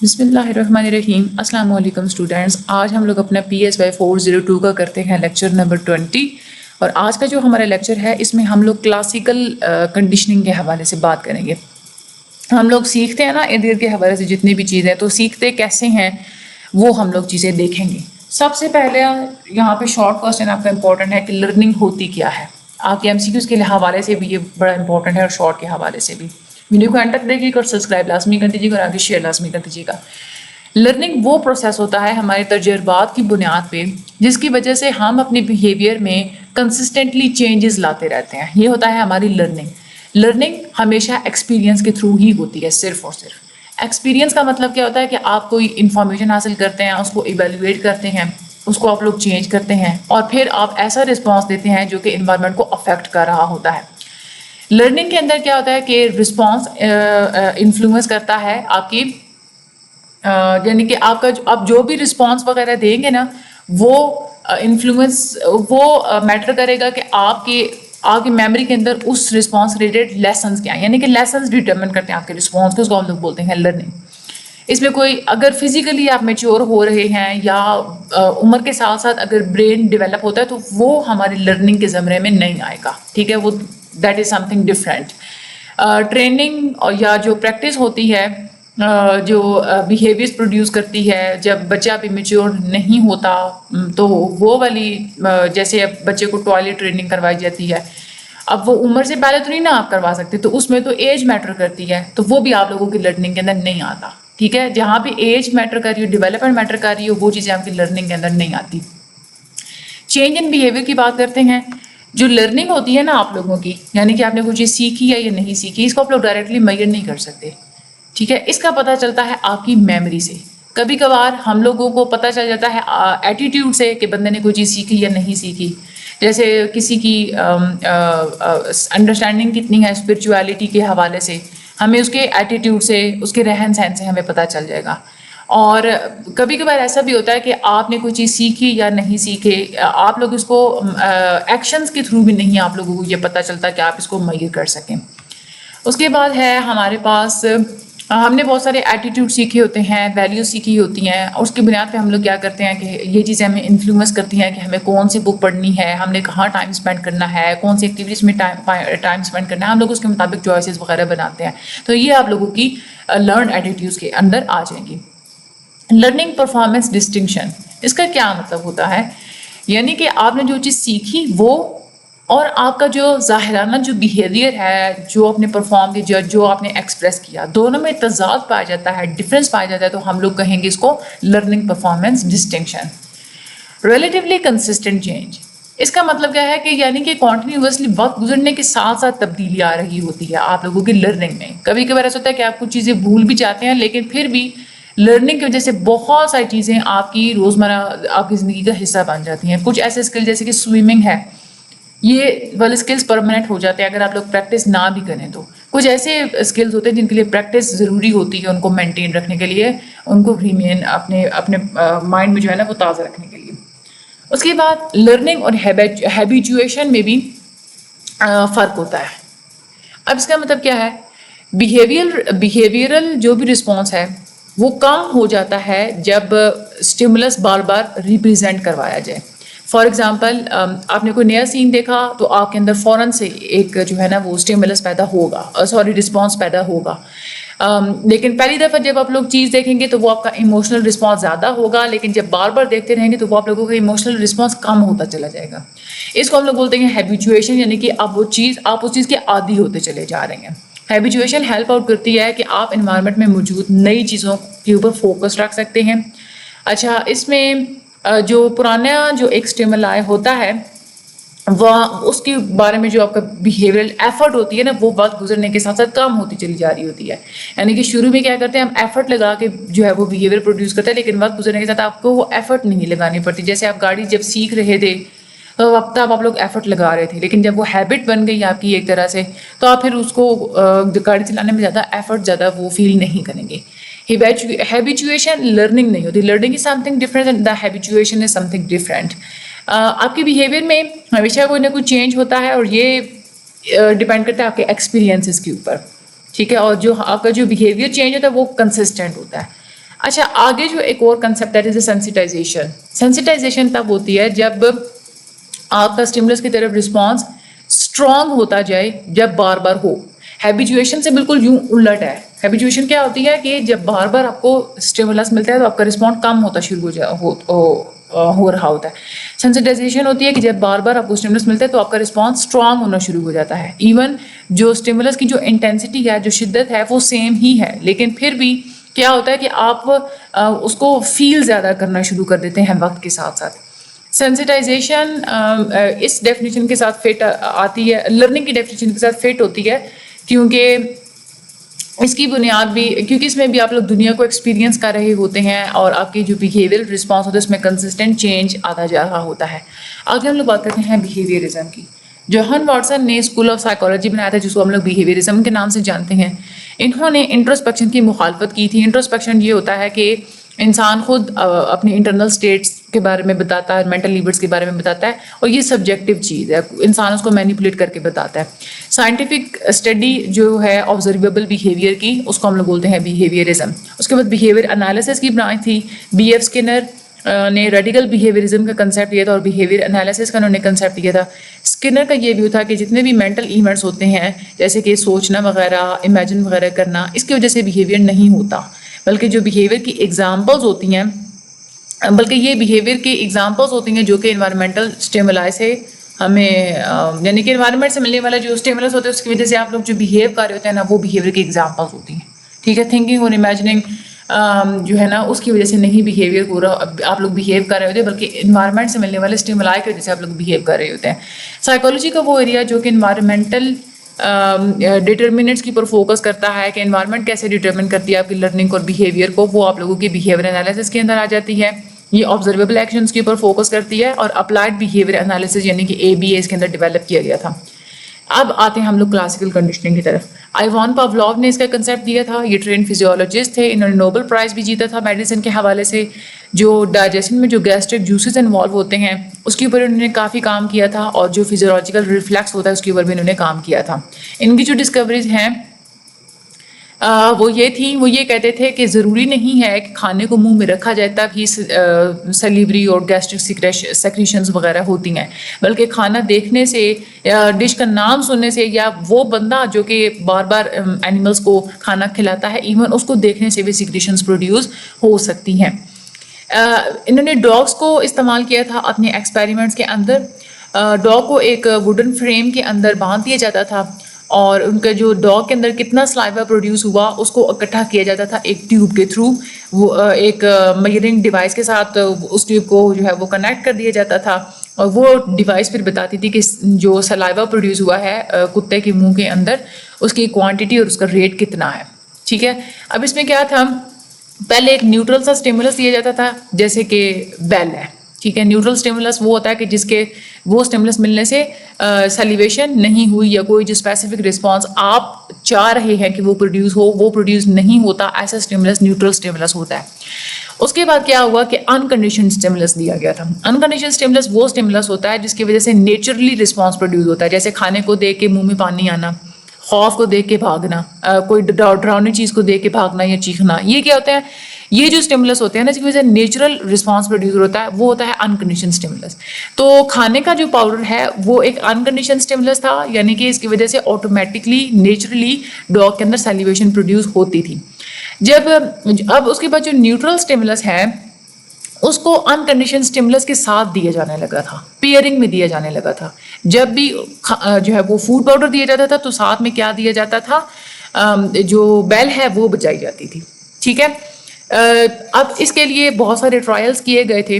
بسم اللہ الرحمن الرحیم. السلام علیکم اسٹوڈینٹس. آج ہم لوگ اپنا PSY 402 کا کرتے ہیں لیکچر نمبر 20. اور آج کا جو ہمارا لیکچر ہے اس میں ہم لوگ کلاسیکل کنڈیشننگ کے حوالے سے بات کریں گے. ہم لوگ سیکھتے ہیں نا ارد گرد کے حوالے سے جتنی بھی چیزیں، تو سیکھتے کیسے ہیں وہ ہم لوگ چیزیں دیکھیں گے. سب سے پہلے یہاں پہ شارٹ کوسچن آپ کا امپورٹنٹ ہے کہ لرننگ ہوتی کیا ہے. آپ کے MCQs کے حوالے سے بھی یہ بڑا امپورٹنٹ ہے اور شارٹ کے حوالے سے بھی. ویڈیو کو اینڈ تک دیکھیے اور سبسکرائب لازمی کر دیجیے گا اور آگے شیئر لازمی کر دیجیے گا. لرننگ وہ پروسیس ہوتا ہے ہمارے تجربات کی بنیاد پہ جس کی وجہ سے ہم اپنے بیہیویئر میں کنسسٹنٹلی چینجز لاتے رہتے ہیں. یہ ہوتا ہے ہماری لرننگ. لرننگ ہمیشہ ایکسپیرینس کے تھرو ہی ہوتی ہے، صرف اور صرف. ایکسپیرینس کا مطلب کیا ہوتا ہے کہ آپ کوئی انفارمیشن حاصل کرتے ہیں، اس کو ایویلویٹ کرتے ہیں، اس کو آپ لوگ چینج کرتے ہیں اور پھر آپ ایسا رسپانس دیتے ہیں جو کہ انوائرمنٹ کو افیکٹ کر رہا ہوتا ہے. لرننگ کے اندر کیا ہوتا ہے کہ رسپانس انفلوئنس کرتا ہے آپ کی، یعنی کہ آپ جو بھی رسپانس وغیرہ دیں گے نا وہ انفلوئنس وہ میٹر کرے گا کہ آپ کی میموری کے اندر اس رسپانس ریلیٹڈ لیسنس کیا ہیں. یعنی کہ لیسنس ڈٹرمن کرتے ہیں آپ کے رسپانس کو، اس کو ہم لوگ بولتے ہیں لرننگ. اس میں کوئی اگر فزیکلی آپ میچور ہو رہے ہیں یا عمر کے ساتھ ساتھ اگر برین ڈیولپ ہوتا ہے تو وہ ہماری لرننگ کے زمرے میں نہیں آئے گا. ٹھیک ہے، وہ that is something different. Training یا جو پریکٹس ہوتی ہے جو بیہیویئرس پروڈیوس کرتی ہے جب بچہ بھی میچور نہیں ہوتا، تو وہ والی جیسے اب بچے کو ٹوائلٹ ٹریننگ کروائی جاتی ہے، اب وہ عمر سے پہلے تو نہیں نا آپ کروا سکتے، تو اس میں تو ایج میٹر کرتی ہے، تو وہ بھی آپ لوگوں کی لرننگ کے اندر نہیں آتا. ٹھیک ہے، جہاں پہ ایج میٹر کر رہی ہو، ڈیولپمنٹ میٹر کر رہی ہو، وہ چیزیں آپ کی لرننگ کے اندر نہیں آتی. چینج ان بیہیویئر کی بات کرتے ہیں. جو لرننگ ہوتی ہے نا آپ لوگوں کی، یعنی کہ آپ نے کوئی چیز سیکھی ہے یا نہیں سیکھی، اس کو آپ لوگ ڈائریکٹلی میئر نہیں کر سکتے. ٹھیک ہے، اس کا پتہ چلتا ہے آپ کی میموری سے. کبھی کبھار ہم لوگوں کو پتہ چل جاتا ہے ایٹیٹیوڈ سے کہ بندے نے کوئی چیز سیکھی یا نہیں سیکھی. جیسے کسی کی انڈرسٹینڈنگ کتنی ہے اسپرچویلٹی کے حوالے سے، ہمیں اس کے ایٹیٹیوڈ سے، اس کے رہن سہن سے ہمیں پتہ چل جائے گا. اور کبھی کبھار ایسا بھی ہوتا ہے کہ آپ نے کوئی چیز سیکھی یا نہیں سیکھے، آپ لوگ اس کو ایکشنز کے تھرو بھی نہیں آپ لوگوں کو یہ پتہ چلتا کہ آپ اس کو میئر کر سکیں. اس کے بعد ہے ہمارے پاس، ہم نے بہت سارے ایٹیٹیوڈ سیکھے ہوتے ہیں، ویلیوز سیکھی ہوتی ہیں، اور اس کی بنیاد پہ ہم لوگ کیا کرتے ہیں کہ یہ چیزیں ہمیں انفلوئنس کرتی ہیں کہ ہمیں کون سی بک پڑھنی ہے، ہم نے کہاں ٹائم اسپینڈ کرنا ہے، کون سی ایکٹیویٹیز میں ٹائم اسپینڈ کرنا ہے، ہم لوگ اس کے مطابق چوائسیز وغیرہ بناتے ہیں. تو یہ آپ لوگوں کی لرن ایٹیٹیوڈس کے اندر آ جائیں گی. لرننگ پرفارمنس ڈسٹنکشن، اس کا کیا مطلب ہوتا ہے؟ یعنی کہ آپ نے جو چیز سیکھی وہ اور آپ کا جو ظاہرانہ جو بیہیویئر ہے، جو آپ نے پرفارم کیا، جو آپ نے ایکسپریس کیا، دونوں میں تضاد پایا جاتا ہے، ڈفرینس پایا جاتا ہے، تو ہم لوگ کہیں گے اس کو learning performance distinction. Relatively consistent change, اس کا مطلب کیا ہے کہ یعنی کہ کنٹینیوسلی وقت گزرنے کے ساتھ ساتھ تبدیلی آ رہی ہوتی ہے آپ لوگوں کی لرننگ میں. کبھی کبھار ایسا ہوتا ہے کہ آپ کچھ چیزیں بھول بھی جاتے ہیں، لیکن پھر بھی لرننگ کی وجہ سے بہت ساری چیزیں آپ کی روزمرہ آپ کی زندگی کا حصہ بن جاتی ہیں. کچھ ایسے اسکل جیسے کہ سوئمنگ ہے، یہ والے اسکلس پرماننٹ ہو جاتے ہیں اگر آپ لوگ پریکٹس نہ بھی کریں تو. کچھ ایسے اسکلز ہوتے ہیں جن کے لیے پریکٹس ضروری ہوتی ہے ان کو مینٹین رکھنے کے لیے، ان کو ریمین اپنے مائنڈ میں جو ہے نا وہ تازہ رکھنے کے لیے. اس کے بعد لرننگ اور ہیبیچویشن میں بھی فرق ہوتا ہے. اب اس کا مطلب کیا ہے؟ بیہیویئرل جو بھی رسپانس ہے وہ کم ہو جاتا ہے جب اسٹیمولس بار بار ریپریزنٹ کروایا جائے. فار ایگزامپل، آپ نے کوئی نیا سین دیکھا تو آپ کے اندر فوراً سے ایک جو ہے نا وہ اسٹیمولس پیدا ہوگا، رسپانس پیدا ہوگا. لیکن پہلی دفعہ جب آپ لوگ چیز دیکھیں گے تو وہ آپ کا ایموشنل رسپانس زیادہ ہوگا، لیکن جب بار بار دیکھتے رہیں گے تو وہ آپ لوگوں کا ایموشنل رسپانس کم ہوتا چلا جائے گا. اس کو ہم لوگ بولتے ہیں ہیبیچویشن، یعنی کہ آپ اس چیز کے عادی ہوتے چلے جا رہے ہیں. ہیبیچویشن ہیلپ آؤٹ کرتی ہے کہ آپ انوائرمنٹ میں موجود نئی چیزوں کے اوپر فوکس رکھ سکتے ہیں. اچھا، اس میں جو پرانا جو ایک اسٹیمولائی ہوتا ہے وہ اس کے بارے میں جو آپ کا بیہیویئرل ایفرٹ ہوتی ہے نا وہ وقت گزرنے کے ساتھ ساتھ کم ہوتی چلی جا رہی ہوتی ہے. یعنی کہ شروع میں کیا کرتے ہیں ہم ایفرٹ لگا کے جو ہے وہ بیہیویئر پروڈیوس کرتے ہیں، لیکن وقت گزرنے کے ساتھ آپ کو وہ ایفرٹ نہیں لگانی پڑتی. جیسے آپ گاڑی جب سیکھ رہے تھے تو اب تک آپ لوگ ایفرٹ لگا رہے تھے، لیکن جب وہ ہیبٹ بن گئی آپ کی ایک طرح سے تو آپ پھر اس کو گاڑی چلانے میں زیادہ ایفرٹ زیادہ وہ فیل نہیں کریں گے. ہیبیچویشن لرننگ نہیں ہوتی. Learning is something different and the habituation is something different. آپ کے بیہیویئر میں ہمیشہ کوئی نہ کوئی چینج ہوتا ہے اور یہ ڈپینڈ کرتا ہے آپ کے ایکسپیرینسز کے اوپر. ٹھیک ہے، اور جو آپ کا جو بیہیویئر چینج ہوتا ہے وہ کنسسٹنٹ ہوتا ہے. اچھا آگے جو ایک اور کنسیپٹ ہے سینسٹائزیشن. سینسٹائزیشن تب ہوتی ہے جب آپ کا اسٹیمولس کی طرف رسپانس اسٹرانگ ہوتا جائے جب بار بار ہو. ہیبیچویشن سے بالکل یوں الٹ ہے. ہیبیچویشن کیا ہوتی ہے کہ جب بار بار آپ کو اسٹیمولس ملتا ہے تو آپ کا رسپانس کم ہوتا شروع ہو رہا ہوتا ہے. سینسٹائزیشن ہوتی ہے کہ جب بار بار آپ کو اسٹیمولس ملتا ہے تو آپ کا رسپانس اسٹرانگ ہونا شروع ہو جاتا ہے. ایون جو اسٹیمولس کی جو انٹینسٹی ہے, جو شدت ہے, وہ سیم ہی ہے, لیکن پھر بھی کیا ہوتا ہے کہ آپ اس کو فیل زیادہ کرنا شروع کر دیتے ہیں وقت کے ساتھ ساتھ. سینسٹائزیشن اس ڈیفینیشن کے ساتھ فٹ آتی ہے, لرننگ کی ڈیفینیشن کے ساتھ فٹ ہوتی ہے, کیونکہ اس کی بنیاد بھی کیونکہ اس میں بھی آپ لوگ دنیا کو ایکسپیرینس کر رہے ہوتے ہیں اور آپ کی جو بیہیویئر رسپانس ہوتا ہے اس میں کنسسٹنٹ چینج آتا جا رہا ہوتا ہے. آگے ہم لوگ بات کرتے ہیں بیہیویئرزم کی. جوہن واٹسن نے اسکول آف سائیکالوجی بنایا تھا جس کو ہم لوگ بیہیویئرزم کے نام سے جانتے ہیں. انہوں نے انٹروسپیکشن کی مخالفت کی تھی. انٹروسپیکشن یہ ہوتا ہے کہ انسان خود اپنی انٹرنل اسٹیٹس کے بارے میں بتاتا ہے, مینٹل لیورس کے بارے میں بتاتا ہے, اور یہ سبجیکٹیو چیز ہے, انسان اس کو مینیپولیٹ کر کے بتاتا ہے. سائنٹیفک اسٹڈی جو ہے آبزرویبل بیہیویئر کی, اس کو ہم لوگ بولتے ہیں بیہیویئرزم. اس کے بعد بیہیویئر انالیسس کی برانچ تھی. بی ایف اسکنر نے ریڈیکل بیہیویئرزم کا کنسیپٹ دیا تھا اور بیہیویئر انالیسس کا انہوں نے کنسیپٹ دیا تھا. اسکنر کا یہ ویو تھا کہ جتنے بھی مینٹل ایونٹس ہوتے ہیں جیسے کہ سوچنا وغیرہ, امیجن وغیرہ کرنا, اس کی وجہ سے بیہیویئر نہیں ہوتا, بلکہ جو بیہیویئر کی ایگزامپلز ہوتی ہیں یہ بیہیویئر کی ایگزامپلس ہوتی ہیں جو کہ انوائرمنٹل اسٹیمولائی سے ہمیں یعنی کہ انوائرمنٹ سے ملنے والا جو اسٹیمولس ہوتا ہے اس کی وجہ سے آپ لوگ جو بیہیو کر رہے ہوتے ہیں نا, وہ بیہیویئر کی ایگزامپلس ہوتی ہیں. ٹھیک ہے, تھنکنگ اور امیجننگ جو ہے نا اس کی وجہ سے نہیں بیہیویئر ہو رہا, آپ لوگ بیہیو کر رہے ہوتے ہیں, بلکہ انوائرمنٹ سے ملنے والے اسٹیمولائی کی وجہ سے آپ لوگ بیہیو کر رہے ہوتے ہیں. سائیکالوجی کا وہ ایریا جو کہ انوائرمنٹل ڈٹرمنٹس کی پر فوکس کرتا ہے کہ انوائرمنٹ کیسے ڈٹرمن کرتی ہے آپ کی لرننگ اور بیہیویئر کو, وہ آپ لوگوں کی بیہیویئر انالیسس کے اندر آ جاتی ہے. یہ آبزرویبل ایکشنز کے اوپر فوکس کرتی ہے, اور اپلائڈ بیہیویئر انالیسس یعنی کہ ABA اس کے اندر ڈیولپ کیا گیا تھا. اب آتے ہیں ہم لوگ کلاسیکل کنڈیشننگ کی طرف. آئیوان پاولوف نے اس کا کنسیپٹ دیا تھا. یہ ٹرینڈ فزیولوجسٹ تھے, انہوں نے نوبل پرائز بھی جیتا تھا میڈیسن کے حوالے سے. جو ڈائجیشن میں جو گیسٹرک جوسز انوالو ہوتے ہیں اس کے اوپر انہوں نے کافی کام کیا تھا, اور جو فزیولوجیکل ریفلیکس ہوتا ہے اس کے اوپر بھی انہوں نے کام کیا تھا. ان کی جو ڈسکوریز ہیں وہ یہ کہتے تھے کہ ضروری نہیں ہے کہ کھانے کو منہ میں رکھا جائے تب ہی سلیوری اور گیسٹرک سیکریشنز وغیرہ ہوتی ہیں, بلکہ کھانا دیکھنے سے, ڈش کا نام سننے سے, یا وہ بندہ جو کہ بار بار اینیملس کو کھانا کھلاتا ہے ایون اس کو دیکھنے سے بھی سیکریشنز پروڈیوس ہو سکتی ہیں. انہوں نے ڈاگس کو استعمال کیا تھا اپنے ایکسپیریمنٹس کے اندر. ڈاگ کو ایک ووڈن فریم کے اندر باندھ دیا جاتا تھا, اور ان کا جو ڈاگ کے اندر کتنا سلائیوا پروڈیوس ہوا اس کو اکٹھا کیا جاتا تھا ایک ٹیوب کے تھرو. وہ ایک میئرنگ ڈیوائس کے ساتھ اس ٹیوب کو جو ہے وہ کنیکٹ کر دیا جاتا تھا, اور وہ ڈیوائس پھر بتاتی تھی کہ جو سلائیوا پروڈیوس ہوا ہے کتے کے منہ کے اندر اس کی کوانٹٹی اور اس کا ریٹ کتنا ہے. ٹھیک ہے, اب اس میں کیا تھا, پہلے ایک نیوٹرل سا اسٹیمولس دیا جاتا تھا جیسے کہ بیل ہے. ٹھیک ہے, نیوٹرل اسٹیمولس وہ ہوتا ہے کہ جس کے وہ اسٹیمولس ملنے سے سیلیویشن نہیں ہوئی یا کوئی جو اسپیسیفک رسپانس آپ چاہ رہے ہیں کہ وہ پروڈیوس ہو وہ پروڈیوس نہیں ہوتا, ایسا اسٹیمولس نیوٹرل اسٹیمولس ہوتا ہے. اس کے بعد کیا ہوا کہ انکنڈیشنڈ اسٹیمولس دیا گیا تھا. انکنڈیشنڈ اسٹیمولس وہ اسٹیمولس ہوتا ہے جس کی وجہ سے نیچرلی رسپانس پروڈیوس ہوتا ہے, جیسے کھانے کو دیکھ کے منہ میں پانی آنا, خوف کو دیکھ کے بھاگنا, کوئی ڈراؤنی چیز کو دیکھ کے بھاگنا یا چیخنا. یہ کیا ہوتا ہے, یہ جو اسٹیمولس ہوتے ہیں نا جس کی وجہ سے نیچرل رسپانس پروڈیوس ہوتا ہے وہ ہوتا ہے انکنڈیشنڈ اسٹیمولس. تو کھانے کا جو پاؤڈر ہے وہ ایک انکنڈیشنڈ اسٹیمولس تھا, یعنی کہ اس کی وجہ سے آٹومیٹکلی نیچرلی ڈاگ کے اندر سیلیویشن پروڈیوس ہوتی تھی. اب اس کے بعد جو نیوٹرل اسٹیمولس ہے اس کو انکنڈیشنڈ اسٹیمولس کے ساتھ دیا جانے لگا تھا, پیئرنگ میں دیا جانے لگا تھا. جب بھی جو ہے وہ فوڈ پاؤڈر دیا جاتا تھا تو ساتھ میں کیا دیا جاتا تھا, جو بیل ہے وہ بجائی جاتی تھی. ٹھیک ہے, اب اس کے لیے بہت سارے ٹرائلز کیے گئے تھے.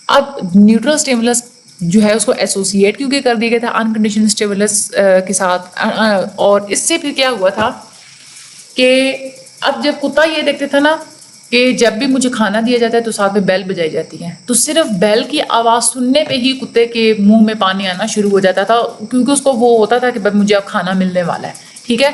اب نیوٹرل اسٹیمولس جو ہے اس کو ایسوسیٹ کیونکہ کر دیا گیا تھا انکنڈیشنڈ اسٹیمولس کے ساتھ, اور اس سے پھر کیا ہوا تھا کہ اب جب کتا یہ دیکھتے تھا نا کہ جب بھی مجھے کھانا دیا جاتا ہے تو ساتھ میں بیل بجائی جاتی ہے, تو صرف بیل کی آواز سننے پہ ہی کتے کے منہ میں پانی آنا شروع ہو جاتا تھا, کیونکہ اس کو وہ ہوتا تھا کہ مجھے اب کھانا ملنے والا ہے. ٹھیک ہے,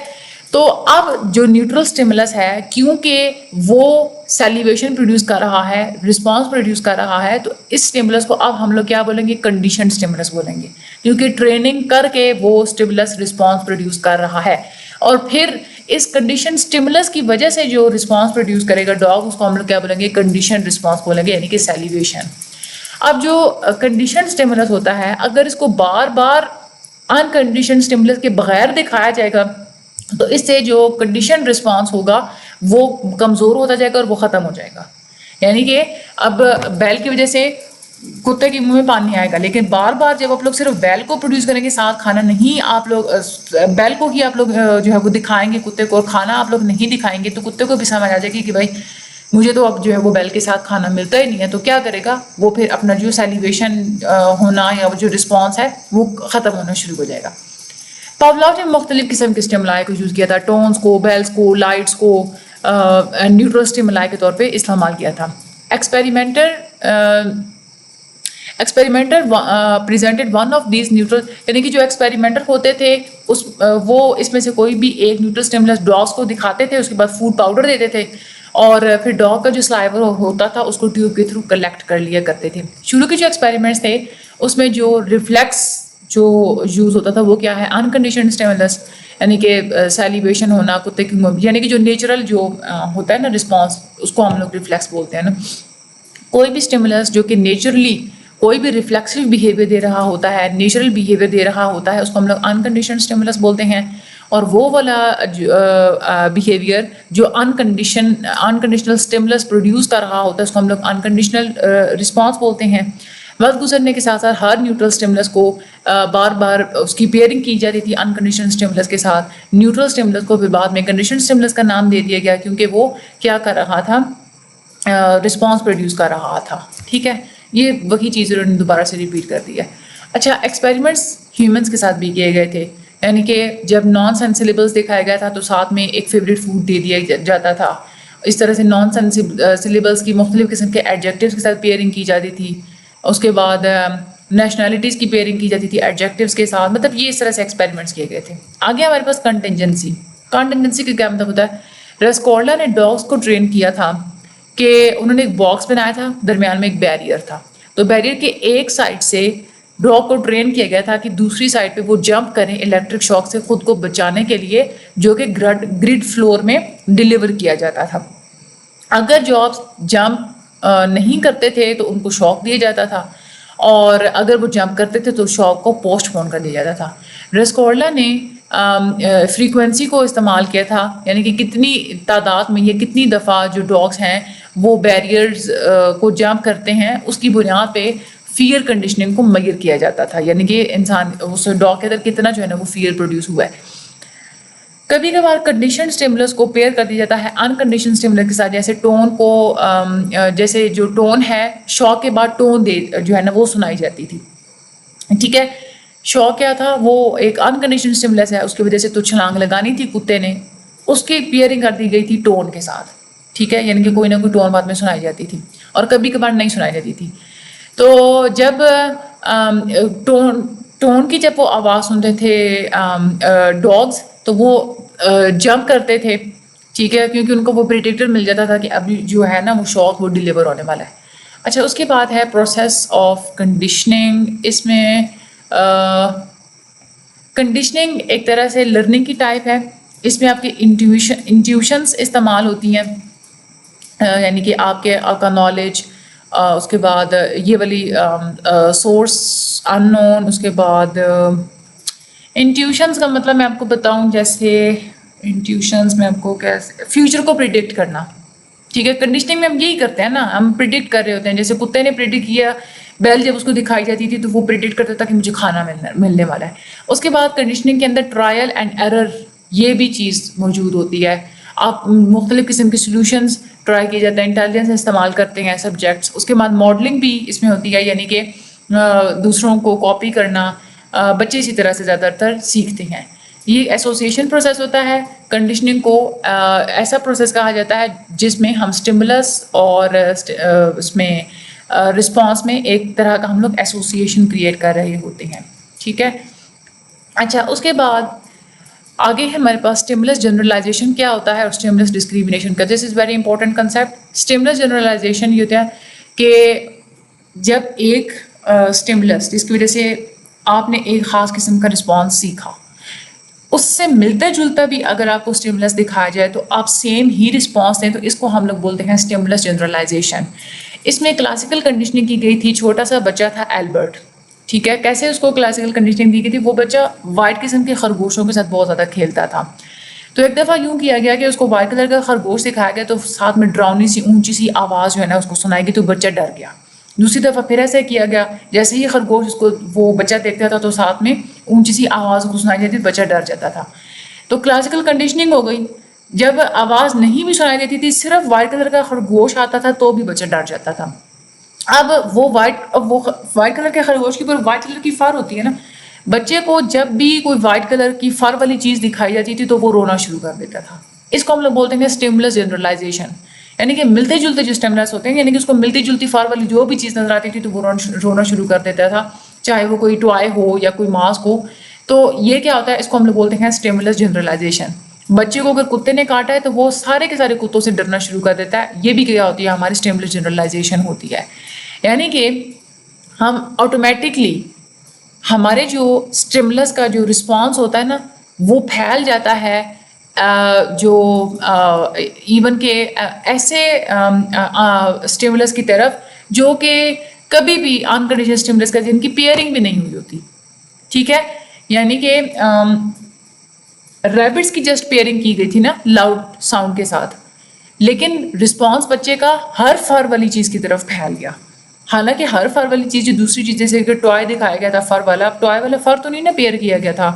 تو اب جو نیوٹرل اسٹیمولس ہے کیونکہ وہ سیلیویشن پروڈیوس کر رہا ہے, رسپانس پروڈیوس کر رہا ہے, تو اس اسٹیمولس کو اب ہم لوگ کیا بولیں گے, کنڈیشنڈ اسٹیمولس بولیں گے, کیونکہ ٹریننگ کر کے وہ اسٹیمولس رسپانس پروڈیوس کر رہا ہے. اور پھر اس کنڈیشن اسٹیمولس کی وجہ سے جو رسپانس پروڈیوس کرے گا ڈاگ, اس کو ہم لوگ کیا بولیں گے, کنڈیشن رسپانس بولیں گے, یعنی کہ سیلیویشن. اب جو کنڈیشن اسٹیمولس ہوتا ہے, اگر اس کو بار بار انکنڈیشن اسٹیمولس کے بغیر دکھایا جائے گا تو اس سے جو کنڈیشن رسپانس ہوگا وہ کمزور ہوتا جائے گا اور وہ ختم ہو جائے گا. یعنی کہ اب بیل کی وجہ سے کتے کے منہ میں پانی آئے گا, لیکن بار بار جب آپ لوگ صرف بیل کو پروڈیوس کریں گے, ساتھ کھانا نہیں, آپ لوگ بیل کو ہی آپ لوگ جو ہے وہ دکھائیں گے کتے کو, اور کھانا آپ لوگ نہیں دکھائیں گے, تو کتے کو بھی سمجھ آ جائے گی کہ بھائی مجھے تو اب جو ہے وہ بیل کے ساتھ کھانا ملتا ہی نہیں ہے. تو کیا کرے گا وہ, پھر اپنا جو سیلیویشن ہونا یا جو رسپانس ہے وہ ختم ہونا شروع ہو جائے گا. پاولاو نے مختلف قسم کے اسٹیمولائی کو یوز کیا تھا, ٹونز کو, بیلز کو, لائٹس کو نیوٹرل اسٹیمولائی کے طور پہ استعمال کیا تھا. Experimenter presented one of these neutral, یعنی کہ جو ایکسپیریمنٹر ہوتے تھے وہ اس میں سے کوئی بھی ایک نیوٹرل اسٹیمولس ڈاگس کو دکھاتے تھے, اس کے بعد فوڈ پاؤڈر دیتے تھے, اور پھر ڈاگ کا جو سلائیور ہوتا تھا اس کو ٹیوب کے تھرو کلیکٹ کر لیا کرتے تھے. شروع کے جو ایکسپیریمنٹس تھے اس میں جو ریفلیکس جو یوز ہوتا تھا وہ کیا ہے, انکنڈیشنڈ اسٹیمولس, یعنی کہ سیلیویشن ہونا کتے کی, یعنی کہ جو نیچرل جو ہوتا ہے نا رسپانس, اس کو ہم لوگ ریفلیکس بولتے ہیں نا. کوئی بھی اسٹیمولس جو کہ نیچرلی کوئی بھی ریفلیکسو بیہیویئر دے رہا ہوتا ہے, نیچرل بیہیویئر دے رہا ہوتا ہے, اس کو ہم لوگ انکنڈیشنڈ اسٹیمولس بولتے ہیں. اور وہ والا بیہیویئر جو انکنڈیشنل اسٹیمولس پروڈیوس کر رہا ہوتا ہے اس کو ہم لوگ انکنڈیشنل رسپانس بولتے ہیں. وقت گزرنے کے ساتھ ساتھ ہر نیوٹرل اسٹیمولس کو بار بار اس کی پیئرنگ کی جاتی تھی انکنڈیشنل اسٹیمولس کے ساتھ. نیوٹرل اسٹیمولس کو پھر بعد میں کنڈیشنل اسٹیمولس کا نام دے دیا گیا, کیونکہ وہ کیا کر رہا تھا, رسپانس پروڈیوس کر رہا تھا. ٹھیک ہے, یہ وہی چیز انہوں نے دوبارہ سے ریپیٹ کر دی ہے. اچھا, ایکسپیریمنٹس ہیومنس کے ساتھ بھی کیے گئے تھے, یعنی کہ جب نان سینسیبلس دکھایا گیا تھا تو ساتھ میں ایک فیوریٹ فوڈ دے دیا جاتا تھا. اس طرح سے نان سینسیبلس کی مختلف قسم کے ایڈجیکٹیوز کے ساتھ پیئرنگ کی جاتی تھی. اس کے بعد نیشنلٹیز کی پیئرنگ کی جاتی تھی ایڈجیکٹیوز کے ساتھ. مطلب یہ اس طرح سے ایکسپیریمنٹس کیے گئے تھے. آگے ہمارے پاس کنٹینجنسی. کنٹینجنسی کا کیا مطلب ہوتا ہے, رسکورلا نے ڈاگس کو ٹرین کیا تھا کہ انہوں نے ایک باکس بنایا تھا, درمیان میں ایک بیریئر تھا, تو بیریئر کے ایک سائڈ سے ڈاگ کو ٹرین کیا گیا تھا کہ دوسری سائڈ پہ وہ جمپ کریں الیکٹرک شاک سے خود کو بچانے کے لیے, جو کہ گرڈ فلور میں ڈلیور کیا جاتا تھا. اگر ڈاگس جمپ نہیں کرتے تھے تو ان کو شاک دیا جاتا تھا, اور اگر وہ جمپ کرتے تھے تو شاک کو پوسٹ پون کر دیا جاتا تھا. رسکورلا نے فریکوینسی کو استعمال کیا تھا, یعنی کہ کتنی تعداد میں یا کتنی دفعہ جو ڈاگس ہیں وہ بیریئرز کو جمپ کرتے ہیں, اس کی بنیاد پہ فیئر کنڈیشننگ کو میئر کیا جاتا تھا, یعنی کہ انسان اس ڈاگ کے اندر کتنا جو ہے نا وہ فیئر پروڈیوس ہوا ہے. کبھی کبھار کنڈیشن اسٹیمولس کو پیئر کر دیا جاتا ہے انکنڈیشن اسٹیمولس کے ساتھ, جیسے ٹون کو, جیسے جو ٹون ہے شاک کے بعد ٹون جو ہے نا وہ سنائی جاتی تھی. ٹھیک ہے, شاک کیا تھا, وہ ایک انکنڈیشن اسٹیمولس ہے, اس کی وجہ سے تو چھلانگ لگانی تھی کتے نے, اس کی پیئرنگ کر دی گئی تھی ٹون کے ساتھ. ٹھیک ہے, یعنی کہ کوئی نہ کوئی ٹون بعد میں سنائی جاتی تھی, اور کبھی کبھار نہیں سنائی جاتی تھی. تو جب ٹون کی جب وہ آواز سنتے تھے ڈاگس تو وہ جمپ کرتے تھے. ٹھیک ہے, کیونکہ ان کو وہ پریڈکٹر مل جاتا تھا کہ ابھی جو ہے نا وہ شاک وہ ڈیلیور ہونے والا ہے. اچھا, اس کے بعد ہے پروسیس آف کنڈیشننگ. اس میں کنڈیشننگ ایک طرح سے لرننگ کی ٹائپ ہے. اس میں آپ کی انٹیوشنس استعمال ہوتی ہیں, یعنی کہ آپ کا نالج, اس کے بعد یہ والی سورس ان نون. اس کے بعد انٹیوشنس کا مطلب میں آپ کو بتاؤں, جیسے انٹیوشنس میں آپ کو کیسے فیوچر کو پریڈکٹ کرنا. ٹھیک ہے, کنڈیشننگ میں ہم یہی کرتے ہیں نا, ہم پریڈکٹ کر رہے ہوتے ہیں. جیسے کتے نے پریڈکٹ کیا, بیل جب اس کو دکھائی جاتی تھی تو وہ پریڈکٹ کرتا تھا کہ مجھے کھانا ملنے والا ہے. اس کے بعد کنڈیشننگ کے اندر ٹرائل اینڈ ایرر یہ بھی چیز موجود ہوتی ہے. آپ مختلف قسم کے سولوشنز ٹرائی کیے جاتے ہیں, انٹیلیجنس استعمال کرتے ہیں سبجیکٹس. اس کے بعد ماڈلنگ بھی اس میں ہوتی ہے, یعنی کہ دوسروں کو کاپی کرنا. بچے اسی طرح سے زیادہ تر سیکھتے ہیں. یہ ایسوسیشن پروسیس ہوتا ہے. کنڈیشننگ کو ایسا پروسیس کہا جاتا ہے جس میں ہم اسٹیمولس اور اس میں رسپانس میں ایک طرح کا ہم لوگ ایسوسیشن کریٹ کر رہے ہوتے ہیں. ٹھیک ہے, اچھا, اس کے بعد آگے ہے ہمارے پاس اسٹیمولس جنرلائزیشن کیا ہوتا ہے اور اسٹیمولس ڈسکریمنیشن کا. This is very important concept. Stimulus generalisation یہ ہوتا ہے کہ جب ایک اسٹیمولس جس کی وجہ سے آپ نے ایک خاص قسم کا رسپانس سیکھا, اس سے ملتا جلتا بھی اگر آپ کو اسٹیمولس دکھایا جائے تو آپ سیم ہی رسپانس دیں، تو اس کو ہم لوگ بولتے ہیں اسٹیمولس جنرلائزیشن. اس میں کلاسیکل کنڈیشننگ کی گئی تھی. چھوٹا سا بچہ تھا ایلبرٹ، ٹھیک ہے. کیسے اس کو کلاسیکل کنڈیشننگ دی گئی تھی؟ وہ بچہ وائٹ قسم کے خرگوشوں کے ساتھ بہت زیادہ کھیلتا تھا. تو ایک دفعہ یوں کیا گیا کہ اس کو وائٹ کلر کا خرگوش دکھایا گیا تو ساتھ میں ڈراؤنی سی اونچی سی آواز جو ہے نا اس کو سنائی گئی تو بچہ ڈر گیا. دوسری دفعہ پھر ایسا کیا گیا، جیسے ہی خرگوش اس کو وہ بچہ دیکھتا تھا تو ساتھ میں اونچی سی آواز کو سنائی دیتی، بچہ ڈر جاتا تھا. تو کلاسیکل کنڈیشننگ ہو گئی. جب آواز نہیں بھی سنائی دیتی تھی، صرف وائٹ کلر کا خرگوش آتا تھا تو بھی بچہ ڈر جاتا تھا. اب وہ وائٹ کلر کے خرگوش کے اوپر وائٹ کلر کی فر ہوتی ہے نا، بچے کو جب بھی کوئی وائٹ کلر کی فر والی چیز دکھائی جاتی تھی تو وہ رونا شروع کر دیتا تھا. اس کو ہم لوگ بولتے ہیں اسٹیمولس جنرلائزیشن، یعنی کہ ملتے جلتے جو اسٹیمولس ہوتے ہیں، یعنی کہ اس کو ملتی جلتی فار والی جو بھی چیز نظر آتی تھی تو وہ رونا شروع کر دیتا تھا، چاہے وہ کوئی ٹوائے ہو یا کوئی ماسک ہو. تو یہ کیا ہوتا ہے، اس کو ہم لوگ بولتے ہیں اسٹیمولس جنرلائزیشن. بچے کو اگر کتے نے کاٹا ہے تو وہ سارے کے سارے کتوں سے ڈرنا شروع کر دیتا ہے. یہ بھی کیا ہوتی ہے، ہماری اسٹیمولس جنرلائزیشن ہوتی ہے. یعنی کہ ہم آٹومیٹکلی ہمارے جو اسٹیمولس کا جو رسپانس ہوتا ہے نا وہ پھیل جاتا ہے جو ایون کہ ایسے اسٹیمولس کی طرف جو کہ کبھی بھی انکنڈیشنل اسٹیمولس کا جن کی پیئرنگ بھی نہیں ہوئی ہوتی، ٹھیک ہے. یعنی کہ ریبٹس کی جسٹ پیئرنگ کی گئی تھی نا لاؤڈ ساؤنڈ کے ساتھ، لیکن رسپانس بچے کا ہر فر والی چیز کی طرف پھیل گیا. حالانکہ ہر فر والی چیز جو دوسری چیز جیسے کہ ٹوائے دکھایا گیا تھا فر والا، ٹوائے والا فر تو نہیں نا پیئر کیا گیا تھا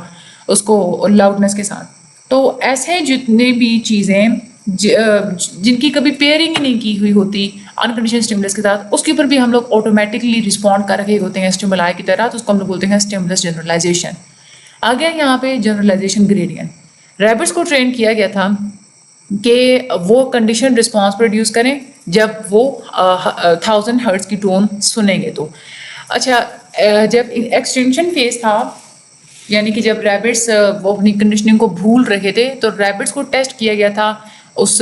اس کو لاؤڈنس کے ساتھ. تو ایسے جتنے بھی چیزیں جن کی کبھی پیئرنگ ہی نہیں کی ہوئی ہوتی انکنڈیشنل اسٹیمولس کے ساتھ، اس کے اوپر بھی ہم لوگ آٹومیٹکلی رسپونڈ کر رہے ہوتے ہیں اسٹیمولائی کی طرح، تو اس کو ہم لوگ بولتے ہیں اسٹیمولس جنرلائزیشن. آگے یہاں پہ جنرلائزیشن گریڈینٹ. ریبٹس کو ٹرین کیا گیا تھا کہ وہ کنڈیشن رسپانس پروڈیوس کریں جب وہ 1000 ہرٹز کی ٹون سنیں گے تو. اچھا، جب ایکسٹینشن فیز تھا، یعنی کہ جب ریبٹس وہ اپنی کنڈیشننگ کو بھول رہے تھے تو ریبٹس کو ٹیسٹ کیا گیا تھا اس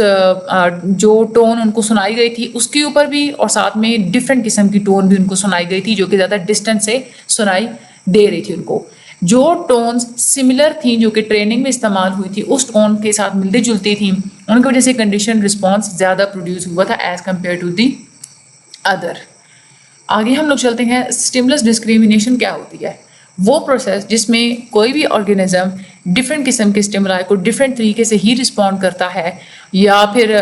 جو ٹون ان کو سنائی گئی تھی اس کے اوپر بھی، اور ساتھ میں ڈفرینٹ قسم کی ٹون بھی ان کو سنائی گئی تھی جو کہ زیادہ ڈسٹینس سے سنائی دے رہی تھی. ان کو جو ٹونز سملر تھیں جو کہ ٹریننگ میں استعمال ہوئی تھی اس ٹون کے ساتھ ملتی جلتی تھیں، ان کی وجہ سے کنڈیشن رسپانس زیادہ پروڈیوس ہوا تھا as compare to the other. آگے ہم لوگ چلتے ہیں اسٹیمولس ڈسکریمنیشن کیا ہوتی ہے. وہ پروسیس جس میں کوئی بھی آرگینزم ڈفرینٹ قسم کے اسٹیمولائی کو ڈفرینٹ طریقے سے ہی رسپونڈ کرتا ہے، یا پھر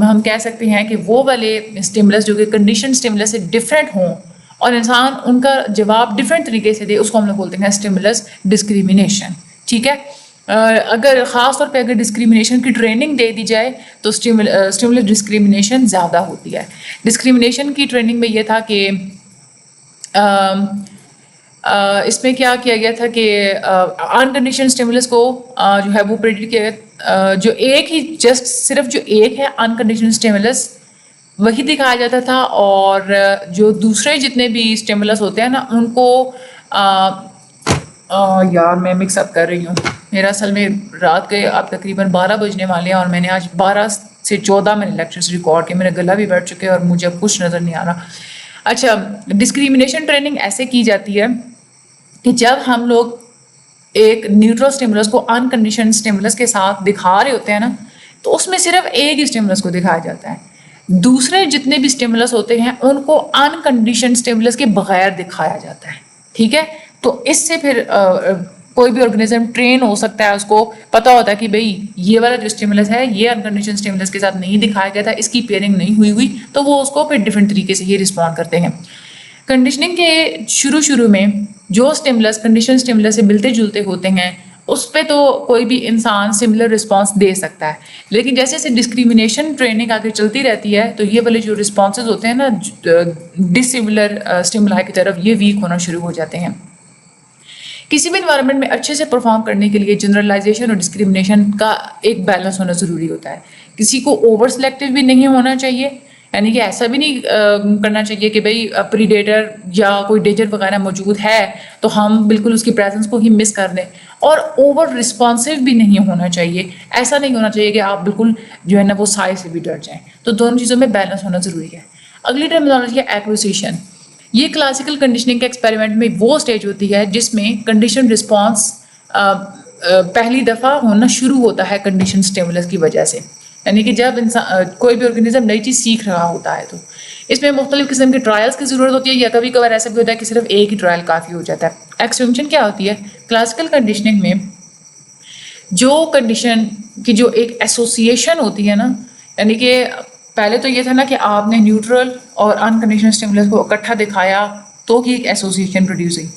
ہم کہہ سکتے ہیں کہ وہ والے اسٹیمولس جو کہ کنڈیشن اسٹیمولس سے ڈفرینٹ ہوں اور انسان ان کا جواب ڈفرینٹ طریقے سے دے، اس کو ہم لوگ بولتے ہیں اسٹیمولس ڈسکریمنیشن. ٹھیک ہے. اگر خاص طور پہ اگر ڈسکریمنیشن کی ٹریننگ دے دی جائے تو اسٹیمولس ڈسکریمنیشن زیادہ ہوتی ہے. ڈسکریمنیشن کی ٹریننگ میں یہ تھا کہ اس میں کیا کیا گیا تھا کہ انکنڈیشنل اسٹیمولس کو جو ہے وہ پریڈکٹ کیا گیا، جو ایک ہی جسٹ صرف جو ایک ہے انکنڈیشنل اسٹیمولس وہی دکھایا جاتا تھا، اور جو دوسرے جتنے بھی اسٹیمولس ہوتے ہیں نا ان کو یار میں مکس اپ کر رہی ہوں. میرا اصل میں رات کے اب تقریباً 12 بجنے والے ہیں اور میں نے آج 12 سے 14 میں نے لیکچرز ریکارڈ کیے. میرا گلا بھی بیٹھ چکے اور مجھے اب کچھ نظر نہیں آ رہا. اچھا، ڈسکریمنیشن ٹریننگ ایسے کی جاتی ہے کہ جب ہم لوگ ایک نیوٹرل اسٹیمولس کو انکنڈیشنل اسٹیمولس کے ساتھ دکھا رہے ہوتے ہیں نا تو اس میں صرف ایک ہی اسٹیمولس کو دکھایا جاتا ہے. دوسرے جتنے بھی اسٹیمولس ہوتے ہیں ان کو انکنڈیشنل اسٹیمولس کے بغیر دکھایا جاتا ہے. ٹھیک ہے. تو اس سے پھر کوئی بھی آرگنیزم ٹرین ہو سکتا ہے، اس کو پتہ ہوتا ہے کہ بھئی یہ والا جو اسٹیمولس ہے یہ انکنڈیشنل اسٹیمولس کے ساتھ نہیں دکھایا گیا تھا، اس کی پیئرنگ نہیں ہوئی تو وہ اس کو پھر ڈفرینٹ طریقے سے ہی رسپونڈ کرتے ہیں. کنڈیشننگ کے شروع میں جو اسٹیمولس کنڈیشن اسٹیمولس سے ملتے جلتے ہوتے ہیں اس پہ تو کوئی بھی انسان سملر رسپانس دے سکتا ہے، لیکن جیسے جیسے ڈسکریمنیشن ٹریننگ آگے چلتی رہتی ہے تو یہ والے جو رسپانسز ہوتے ہیں نا ڈسملر اسٹیمولائی کی طرف یہ ویک ہونا شروع ہو جاتے ہیں. کسی بھی انوائرمنٹ میں اچھے سے پرفارم کرنے کے لیے جنرلائزیشن اور ڈسکریمنیشن کا ایک بیلنس ہونا ضروری ہوتا ہے. کسی کو اوور سلیکٹیو بھی نہیں ہونا چاہیے، یعنی کہ ایسا بھی نہیں کرنا چاہیے کہ بھئی پریڈیٹر یا کوئی ڈینجر وغیرہ موجود ہے تو ہم بالکل اس کی پریزنس کو ہی مس کر دیں، اور اوور رسپانسو بھی نہیں ہونا چاہیے. ایسا نہیں ہونا چاہیے کہ آپ بالکل جو ہے نا وہ سائے سے بھی ڈر جائیں. تو دونوں چیزوں میں بیلنس ہونا ضروری ہے. اگلی ٹرمینالوجی ہے ایکوزیشن. یہ کلاسیکل کنڈیشننگ کے ایکسپیریمنٹ میں وہ اسٹیج ہوتی ہے جس میں کنڈیشن رسپانس پہلی دفعہ ہونا شروع ہوتا ہے کنڈیشن اسٹیمولس کی وجہ سے، یعنی کہ جب انسان کوئی بھی آرگنیزم نئی چیز سیکھ رہا ہوتا ہے تو اس میں مختلف قسم کے ٹرائلس کی ضرورت ہوتی ہے، یا کبھی کبھار ایسا بھی ہوتا ہے کہ صرف ایک ہی ٹرائل کافی ہو جاتا ہے۔ ایکسٹینشن کیا ہوتی ہے؟ کلاسیکل کنڈیشننگ میں جو کنڈیشن کی جو ایک ایسوسیشن ہوتی ہے نا، یعنی کہ پہلے تو یہ تھا نا کہ آپ نے نیوٹرل اور انکنڈیشنل اسٹیمولس کو اکٹھا دکھایا تو کہ ایک ایسوسیشن پروڈیوس ہوئی،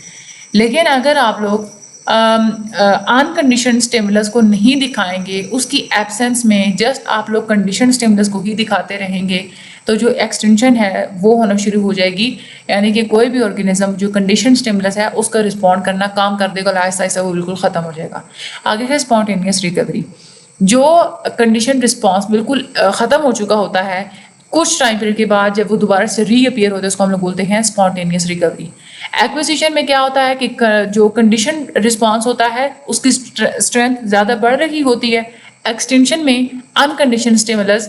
لیکن اگر آپ لوگ انکنڈیشن اسٹیمولس کو نہیں دکھائیں گے، اس کی ایبسنس میں جسٹ آپ لوگ کنڈیشن اسٹیمولس کو ہی دکھاتے رہیں گے تو جو ایکسٹینشن ہے وہ ہونا شروع ہو جائے گی، یعنی کہ کوئی بھی آرگنیزم جو کنڈیشن اسٹیمولس ہے اس کا رسپونڈ کرنا کام کر دے گا، آہستہ آہستہ وہ بالکل ختم ہو جائے گا۔ آگے ہے اسپونٹینیس ریکوری، جو کنڈیشن رسپانس بالکل ختم ہو چکا ہوتا ہے، کچھ ٹائم پیریڈ کے بعد جب وہ دوبارہ سے ری اپیئر ہوتا ہے، اس کو ہم لوگ بولتے ہیں اسپونٹینیس ریکوری۔ ایکوزیشن میں کیا ہوتا ہے کہ جو کنڈیشن رسپانس ہوتا ہے اس کی اسٹرینتھ زیادہ بڑھ رہی ہوتی ہے۔ ایکسٹینشن میں انکنڈیشن اسٹیمولس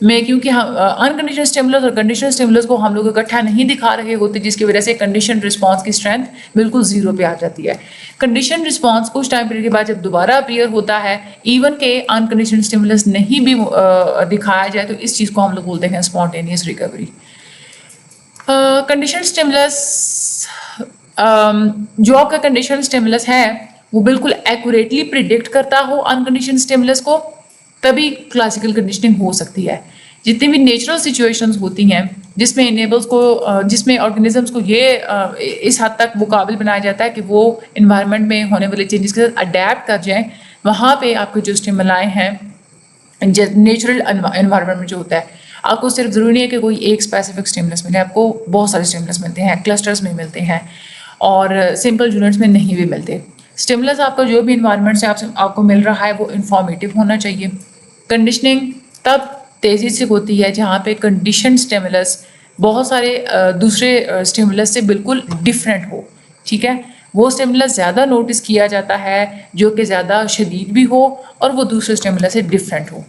میں کیونکہ انکنڈیشنل اسٹیمولس اور کنڈیشنل اسٹیمولس کو ہم لوگ اکٹھا نہیں دکھا رہے ہوتے، جس کی وجہ سے کنڈیشن رسپانس کی اسٹرینتھ بالکل زیرو پہ آ جاتی ہے۔ کنڈیشن رسپانس کچھ ٹائم پیریڈ کے بعد جب دوبارہ اپیئر ہوتا ہے، ایون کہ انکنڈیشنل اسٹیمولس نہیں بھی دکھایا جائے، تو اس چیز کو ہم لوگ بولتے ہیں اسپونٹینیس ریکوری۔ کنڈیشن اسٹیمولس جو آپ کا کنڈیشن اسٹیمولس ہے وہ بالکل ایکوریٹلی پریڈکٹ کرتا ہو انکنڈیشن اسٹیمولس کو، تبھی کلاسیکل کنڈیشننگ ہو سکتی ہے۔ جتنی بھی نیچرل سچویشنز ہوتی ہیں جس میں انیبلس کو جس میں آرگنیزمس کو یہ اس حد تک وہ قابل بنایا جاتا ہے کہ وہ انوائرمنٹ میں ہونے والے چینجز کے ساتھ اڈیپٹ کر جائیں، وہاں پہ آپ کے جو اسٹیمولائی ہیں نیچرل انوائرمنٹ میں جو ہوتا ہے، آپ کو صرف ضروری نہیں ہے کہ کوئی ایک اسپیسیفک اسٹیمولس ملے، آپ کو بہت سارے اسٹیمولس ملتے ہیں، کلسٹرز میں ملتے ہیں اور سمپل یونٹس میں نہیں بھی ملتے۔ اسٹیمولس آپ کا جو بھی انوائرمنٹ سے آپ کو مل رہا ہے وہ انفارمیٹیو ہونا چاہیے۔ کنڈیشننگ تب تیزی سے ہوتی ہے جہاں پہ کنڈیشن اسٹیمولس بہت سارے دوسرے اسٹیمولس سے بالکل ڈفرینٹ ہو، ٹھیک ہے؟ وہ اسٹیمولس زیادہ نوٹس کیا جاتا ہے جو کہ زیادہ شدید بھی ہو اور وہ دوسرے اسٹیمولس سے ڈفرینٹ ہو۔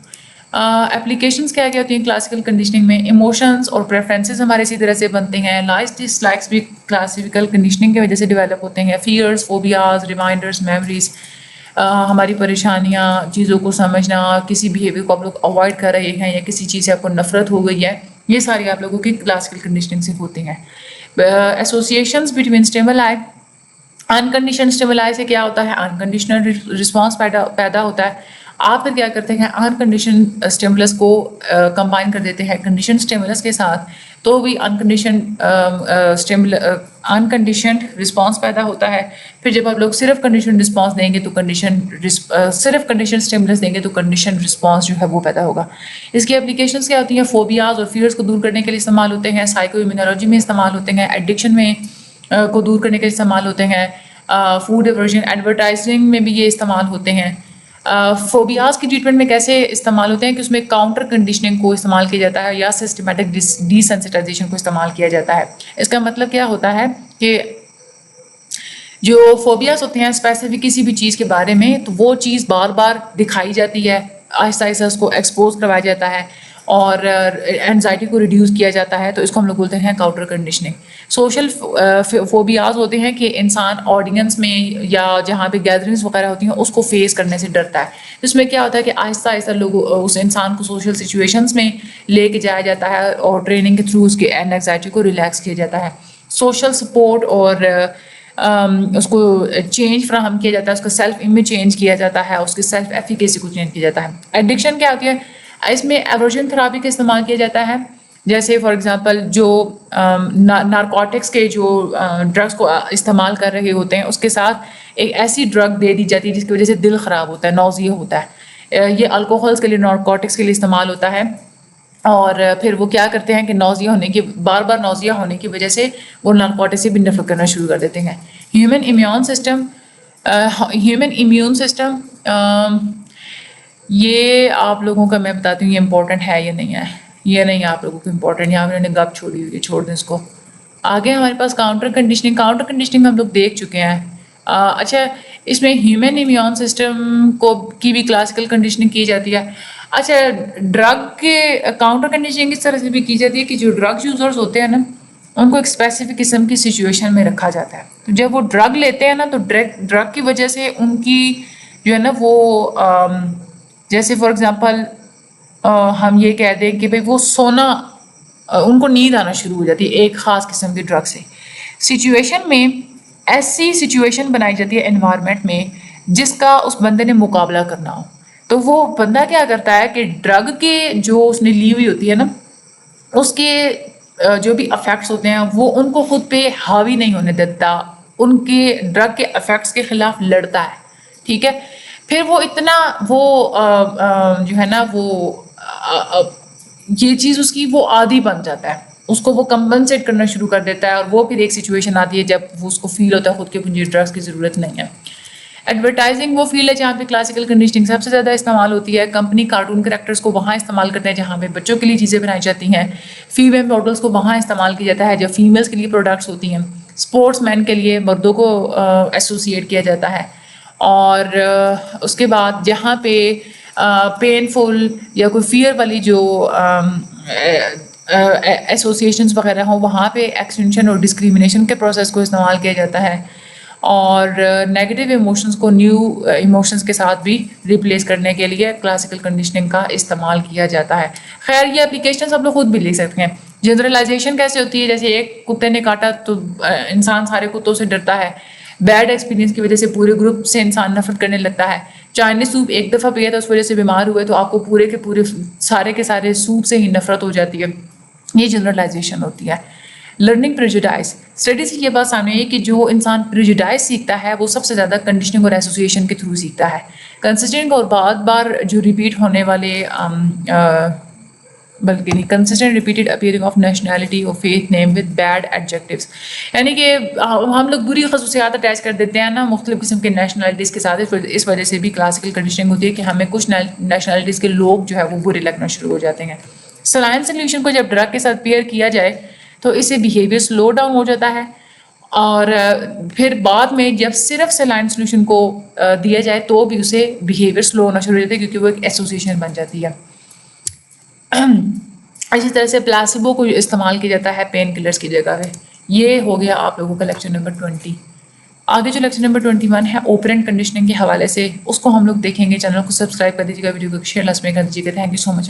اپلیکیشنس کیا ہوتی ہیں کلاسیکل کنڈیشننگ میں؟ ایموشنز اور پریفرنسز ہمارے اسی طرح سے بنتے ہیں، لائکس ڈس لائکس بھی کلاسیکل کنڈیشننگ کی وجہ سے ڈیولپ ہوتے ہیں، فیئرس، فوبیاز، ریمائنڈرز، میموریز، ہماری پریشانیاں، چیزوں کو سمجھنا، کسی بیہیویئر کو آپ لوگ اوائڈ کر رہے ہیں یا کسی چیز سے آپ کو نفرت ہو گئی ہے، یہ ساری آپ لوگوں کی کلاسیکل کنڈیشننگ سے ہوتی ہیں۔ Associations between stimuli, unconditional stimuli سے کیا ہوتا ہے؟ انکنڈیشنل رسپانس پیدا ہوتا ہے۔ آپ پھر کیا کرتے ہیں؟ انکنڈیشن اسٹیمولس کو کمبائن کر دیتے ہیں کنڈیشن اسٹیمولس کے ساتھ، تو بھی انکنڈیشنڈ رسپانس پیدا ہوتا ہے۔ پھر جب آپ لوگ صرف کنڈیشن رسپانس دیں گے تو صرف کنڈیشن اسٹیمولس دیں گے تو کنڈیشن رسپانس جو ہے وہ پیدا ہوگا۔ اس کی اپلیکیشنس کیا ہوتی ہیں؟ فوبیاز اور فیئرس کو دور کرنے کے لیے استعمال ہوتے ہیں، سائیکو امیونولوجی میں استعمال ہوتے ہیں، ایڈکشن میں کو دور کرنے کے لیے استعمال ہوتے ہیں، فوڈ ایورژن، ایڈورٹائزنگ میں بھی یہ استعمال ہوتے ہیں۔ فوبیاز کی ٹریٹمنٹ میں کیسے استعمال ہوتے ہیں کہ اس میں کاؤنٹر کنڈیشننگ کو استعمال کیا جاتا ہے یا سسٹمیٹک ڈی سینسٹائزیشن کو استعمال کیا جاتا ہے۔ اس کا مطلب کیا ہوتا ہے کہ جو فوبیاز ہوتے ہیں اسپیسیفک کسی بھی چیز کے بارے میں، تو وہ چیز بار بار دکھائی جاتی ہے، آہستہ آہستہ اس کو ایکسپوز کروایا جاتا ہے اور اینزائٹی کو ریڈیوس کیا جاتا ہے، تو اس کو ہم لوگ بولتے ہیں کاؤنٹر کنڈیشننگ۔ سوشل فوبیاز ہوتے ہیں کہ انسان آڈینس میں یا جہاں پہ گیدرنگس وغیرہ ہوتی ہیں اس کو فیس کرنے سے ڈرتا ہے۔ اس میں کیا ہوتا ہے کہ آہستہ آہستہ لوگ اس انسان کو سوشل سچویشنس میں لے کے جایا جاتا ہے اور ٹریننگ کے تھرو اس کے اینگزائٹی کو ریلیکس کیا جاتا ہے۔ سوشل سپورٹ اور اس کو چینج فراہم کیا جاتا ہے، اس کا سیلف امیج چینج کیا جاتا ہے، اس کی سیلف ایفیکیسی کو چینج کیا جاتا ہے۔ ایڈکشن کیا ہوتی ہے؟ اس میں ایورژن تھراپی کا استعمال کیا جاتا ہے، جیسے فار ایگزامپل جو نارکوٹکس کے جو ڈرگس کو استعمال کر رہے ہوتے ہیں اس کے ساتھ ایک ایسی ڈرگ دے دی جاتی ہے جس کی وجہ سے دل خراب ہوتا ہے، نوزیا ہوتا ہے۔ یہ الکوہلس کے لیے، نارکوٹکس کے لیے استعمال ہوتا ہے، اور پھر وہ کیا کرتے ہیں کہ نوزیا ہونے کی بار بار نوزیا ہونے کی وجہ سے وہ نارکوٹکس سے بھی نفرت کرنا شروع کر دیتے ہیں۔ ہیومن امیون سسٹم یہ آپ لوگوں کا میں بتاتی ہوں یہ امپورٹنٹ ہے یا نہیں ہے، یہ نہیں آپ لوگوں کو امپورٹنٹ، یہاں میں نے گپ چھوڑی ہوئی ہے، چھوڑ دیں اس کو۔ آگے ہمارے پاس کاؤنٹر کنڈیشننگ ہم لوگ دیکھ چکے ہیں۔ اچھا، اس میں ہیومن امیون سسٹم کی بھی کلاسیکل کنڈیشننگ کی جاتی ہے۔ اچھا، ڈرگ کے کاؤنٹر کنڈیشننگ اس طرح سے بھی کی جاتی ہے کہ جو ڈرگ یوزرز ہوتے ہیں نا ان کو ایک اسپیسیفک قسم کی سچویشن میں رکھا جاتا ہے. تو جب وہ ڈرگ لیتے ہیں نا تو ڈرگ کی وجہ سے ان کی جو ہے نا وہ جیسے فار ایگزامپل ہم یہ کہہ دیں کہ بھائی وہ سونا ان کو نیند آنا شروع ہو جاتی ہے ایک خاص قسم کے ڈرگ سے. سچویشن میں ایسی سچویشن بنائی جاتی ہے انوائرمنٹ میں جس کا اس بندے نے مقابلہ کرنا ہو. تو وہ بندہ کیا کرتا ہے کہ ڈرگ کے جو اس نے لی ہوئی ہوتی ہے نا اس کے جو بھی افیکٹس ہوتے ہیں وہ ان کو خود پہ حاوی نہیں ہونے دیتا, ان کے ڈرگ کے افیکٹس کے خلاف لڑتا ہے. ٹھیک ہے, پھر وہ اتنا وہ جو ہے نا وہ یہ چیز اس کی وہ عادی بن جاتا ہے, اس کو وہ کمپنسیٹ کرنا شروع کر دیتا ہے, اور وہ پھر ایک سچویشن آتی ہے جب وہ اس کو فیل ہوتا ہے خود کے مجھے ڈرگس کی ضرورت نہیں ہے. ایڈورٹائزنگ وہ فیلڈ ہے جہاں پہ کلاسیکل کنڈیشننگ سب سے زیادہ استعمال ہوتی ہے. کمپنی کارٹون کریکٹرز کو وہاں استعمال کرتے ہیں جہاں پہ بچوں کے لیے چیزیں بنائی جاتی ہیں. فیمیل ماڈلس کو وہاں استعمال کیا جاتا ہے جب فیمیلس کے لیے پروڈکٹس ہوتی ہیں. اسپورٹس مین کے لیے مردوں کو ایسوسیٹ کیا جاتا ہے. اور اس کے بعد جہاں پہ پینفل یا کوئی فیئر والی جو ایسوسیشنز وغیرہ ہوں وہاں پہ ایکسٹینشن اور ڈسکریمنیشن کے پروسیس کو استعمال کیا جاتا ہے. اور نیگیٹو ایموشنز کو نیو ایموشنز کے ساتھ بھی ریپلیس کرنے کے لیے کلاسیکل کنڈیشننگ کا استعمال کیا جاتا ہے. خیر یہ اپلیکیشنز آپ لوگ خود بھی لکھ سکتے ہیں. جنرلائزیشن کیسے ہوتی ہے, جیسے ایک کتے نے کاٹا تو انسان سارے کتوں سے ڈرتا ہے. بیڈ ایکسپیرینس کی وجہ سے پورے گروپ سے انسان نفرت کرنے لگتا ہے. چائنیز سوپ ایک دفعہ پیا تھا اس وجہ سے بیمار ہوئے تو آپ کو پورے کے پورے سارے کے سارے سوپ سے ہی نفرت ہو جاتی ہے. یہ جنرلائزیشن ہوتی ہے. لرننگ پریجوڈائز, اسٹڈی سے یہ بات سامنے آئی کہ جو انسان پریجوڈائز سیکھتا ہے وہ سب سے زیادہ کنڈیشننگ اور ایسوسیشن کے تھرو سیکھتا ہے. کنسسٹنٹ اور بار بار جو ریپیٹ ہونے والے بلکہ نہیں consistent repeated appearing of nationality اور فیتھ نیم ود بیڈ ایڈجیکٹیوز, یعنی کہ ہم لوگ بری خصوصیات اٹیچ کر دیتے ہیں نا مختلف قسم کے نیشنلٹیز کے ساتھ. اس وجہ سے بھی کلاسیکل کنڈیشننگ ہوتی ہے کہ ہمیں کچھ نیشنلٹیز کے لوگ جو ہے وہ برے لگنا شروع ہو جاتے ہیں. سلائن سلیوشن کو جب ڈرگ کے ساتھ پیئر کیا جائے تو اس سے بیہیویئر سلو ڈاؤن ہو جاتا ہے, اور پھر بعد میں جب صرف سلائن سلیوشن کو دیا جائے تو بھی اسے بیہیویئر سلو ہونا شروع ہو جاتا ہے کیونکہ وہ ایک ایسوسیشن بن جاتی ہے. اسی طرح سے پلاسیبو کو استعمال کیا جاتا ہے پین کلرز کی جگہ پہ. یہ ہو گیا آپ لوگوں کا لیکچر نمبر 20. آگے جو لیکچر نمبر 21 ہے اوپرینٹ کنڈیشننگ کے حوالے سے, اس کو ہم لوگ دیکھیں گے. چینل کو سبسکرائب کر دیجیے گا, ویڈیو کو شیئر لازمی کر دیجیے گا. Thank you so much.